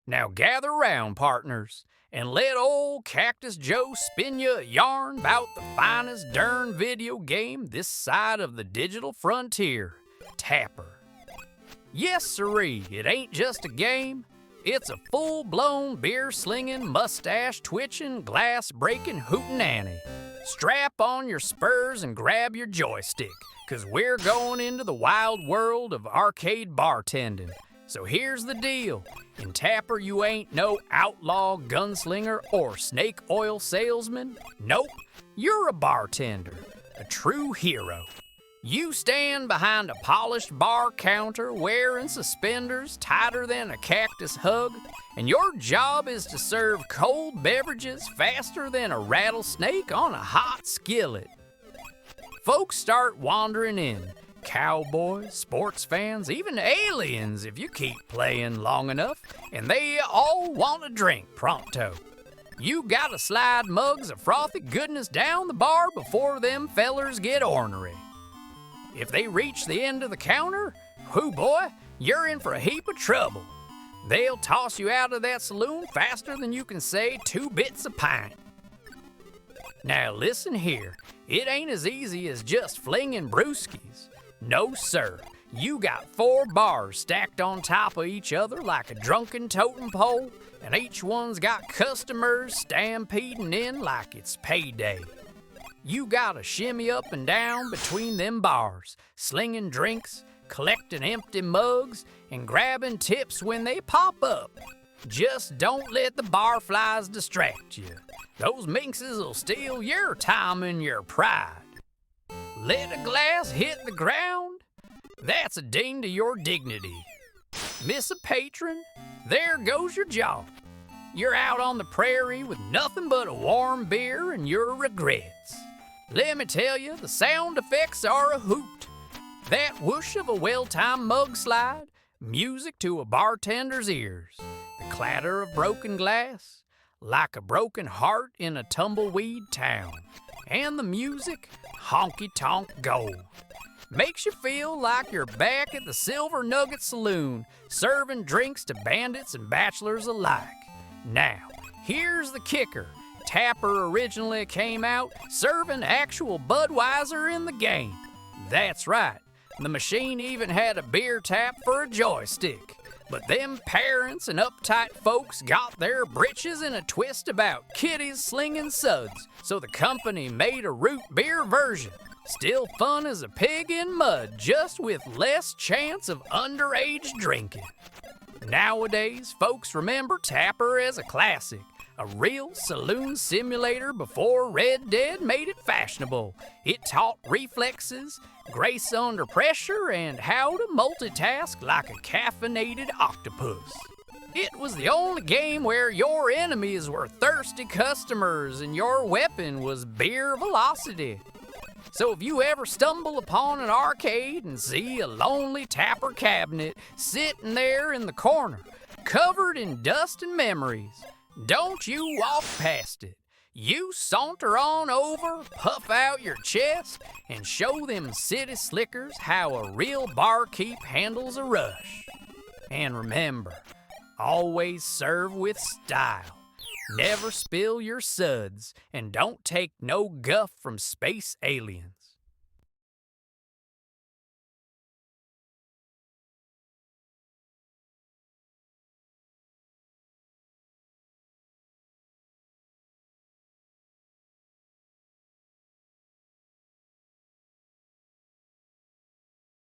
Now gather round, partners, and let old Cactus Joe spin you a yarn about the finest darn video game this side of the digital frontier, Tapper. Yes, sirree, it ain't just a game. It's a full-blown beer-slinging, mustache-twitching, glass-breaking hootenanny. Strap on your spurs and grab your joystick, 'cause we're going into the wild world of arcade bartending. So here's the deal. In Tapper, you ain't no outlaw gunslinger or snake oil salesman. Nope, you're a bartender, a true hero. You stand behind a polished bar counter wearing suspenders tighter than a cactus hug, and your job is to serve cold beverages faster than a rattlesnake on a hot skillet. Folks start wandering in. Cowboys, sports fans, even aliens if you keep playing long enough, and they all want a drink pronto. You gotta slide mugs of frothy goodness down the bar before them fellers get ornery. If they reach the end of the counter, whoo boy, you're in for a heap of trouble. They'll toss you out of that saloon faster than you can say 2 bits a pint. Now listen here, it ain't as easy as just flinging brewskis. No, sir. You got 4 bars stacked on top of each other like a drunken totem pole, and each one's got customers stampeding in like it's payday. You gotta shimmy up and down between them bars, slinging drinks, collecting empty mugs, and grabbing tips when they pop up. Just don't let the barflies distract you. Those minxes'll steal your time and your pride. Let a glass hit the ground? That's a ding to your dignity. Miss a patron? There goes your job. You're out on the prairie with nothing but a warm beer and your regrets. Let me tell you, the sound effects are a hoot. That whoosh of a well-timed mugslide, music to a bartender's ears. The clatter of broken glass, like a broken heart in a tumbleweed town. And the music, honky-tonk gold. Makes you feel like you're back at the Silver Nugget Saloon, serving drinks to bandits and bachelors alike. Now, here's the kicker. Tapper originally came out serving actual Budweiser in the game. That's right, the machine even had a beer tap for a joystick. But them parents and uptight folks got their britches in a twist about kiddies slinging suds, so the company made a root beer version. Still fun as a pig in mud, just with less chance of underage drinking. Nowadays, folks remember Tapper as a classic, a real saloon simulator before Red Dead made it fashionable. It taught reflexes, grace under pressure, and how to multitask like a caffeinated octopus. It was the only game where your enemies were thirsty customers and your weapon was beer velocity. So if you ever stumble upon an arcade and see a lonely Tapper cabinet sitting there in the corner, covered in dust and memories, don't you walk past it. You saunter on over, puff out your chest, and show them city slickers how a real barkeep handles a rush. And remember, always serve with style. Never spill your suds, and don't take no guff from space aliens.